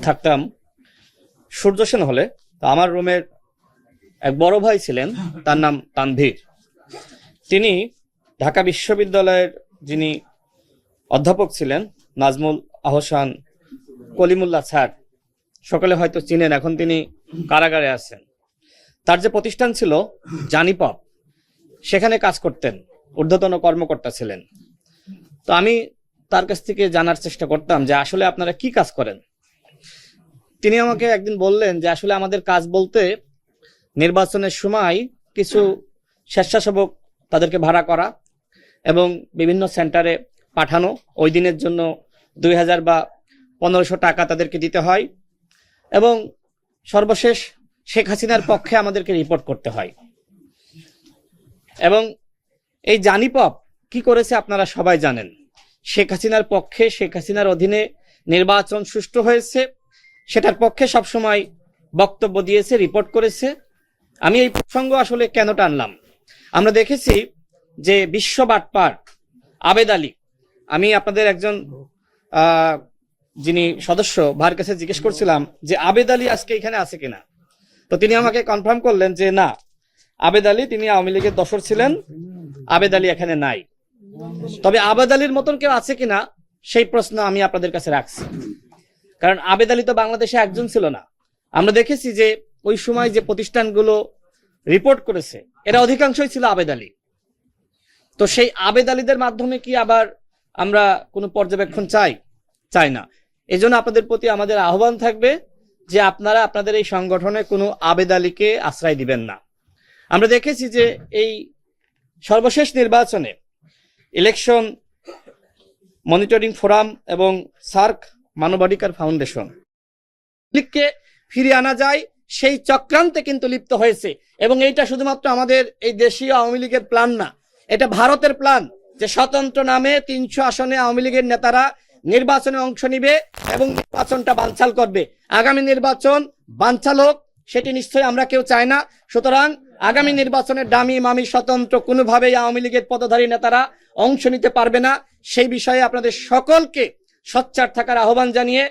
থাকতাম সূর্য সেন হলে। তো আমার রুমের এক বড় ভাই ছিলেন, তার নাম তানভীর। তিনি ঢাকা বিশ্ববিদ্যালয়ের যিনি অধ্যাপক ছিলেন, নাজমুল আহসান কলিমুল্লাহ স্যার, সকলে হয়তো চিনেন, এখন তিনি কারাগারে আছেন। তার যে প্রতিষ্ঠান ছিল জানিপপ, সেখানে কাজ করতেন, ঊর্ধ্বতন কর্মকর্তা ছিলেন। তো আমি তার কাছ থেকে জানার চেষ্টা করতাম যে আসলে আপনারা কি কাজ করেন। তিনি আমাকে একদিন বললেন যে আসলে আমাদের কাজ বলতে নির্বাচনের সময় কিছু স্বেচ্ছাসেবক তাদেরকে ভাড়া করা এবং বিভিন্ন সেন্টারে পাঠানো, ওই দিনের জন্য 2000 বা 1500 টাকা তাদেরকে দিতে হয়, এবং সর্বশেষ শেখ হাসিনার পক্ষে আমাদেরকে রিপোর্ট করতে হয়। এবং এই জানিপপ কি করেছে আপনারা সবাই জানেন। শেখ হাসিনার পক্ষে, শেখ হাসিনার অধীনে নির্বাচন সুষ্ঠু হয়েছে, সেটার পক্ষে সবসময় বক্তব্য দিয়েছে, রিপোর্ট করেছে। আমি এই প্রসঙ্গ আসলে কেন টানলাম, আমরা দেখেছি যে বিশ্ব বাটপার আবেদ আলী, আমি আপনাদের একজন যিনি সদস্য ভাইয়ের কাছে জিজ্ঞেস করছিলাম যে আবেদ আলী আজকে এখানে আছে কিনা। তো তিনি আমাকে কনফার্ম করলেন যে না, আবেদ আলী, তিনি আওয়ামী লীগের দোসর ছিলেন, আবেদ আলী এখানে নাই। তবে আবেদ আলীর মতন কেউ আছে কিনা সেই প্রশ্ন আমি আপনাদের কাছে রাখছি, কারণ আবেদ আলী তো বাংলাদেশে একজন ছিল না। আমরা দেখেছি যে ওই সময় যে প্রতিষ্ঠানগুলো রিপোর্ট করেছে এরা অধিকাংশই ছিল আবেদ আলী। তো সেই আবেদ আলীদের মাধ্যমে কি আবার আমরা কোনো পর্যবেক্ষণ চাই না। এই জন্য আপনাদের প্রতি আমাদের আহ্বান থাকবে যে আপনারা আপনাদের এই সংগঠনে কোনো আবেদ আলীকে আশ্রয় দিবেন না। আমরা দেখেছি যে এই সর্বশেষ নির্বাচনে ইলেকশন মনিটরিং ফোরাম এবং সার্ক মানবাধিকার ফাউন্ডেশন লীগকে ফিরিয়ে আনা যায় সেই চক্রান্তে কিন্তু লিপ্ত হয়েছে। এবং এইটা শুধুমাত্র আমাদের এই দেশীয় আওয়ামী লীগের প্ল্যান না, এটা ভারতের প্ল্যান, যে স্বতন্ত্র নামে 300 আসনে আওয়ামী লীগের নেতারা নির্বাচনে অংশ নিবে এবং নির্বাচনটা বানচাল করবে। আগামী নির্বাচন বানচাল হোক, সেটি নিশ্চয়ই আমরা কেউ চাই না। সুতরাং আগামী নির্বাচনে ডামি মামি স্বতন্ত্র কোনোভাবেই আওয়ামী লীগের পদধারী নেতারা অংশ নিতে পারবে না। সেই বিষয়ে আপনাদের সকলকে সোচ্চার থাকার আহ্বান জানিয়ে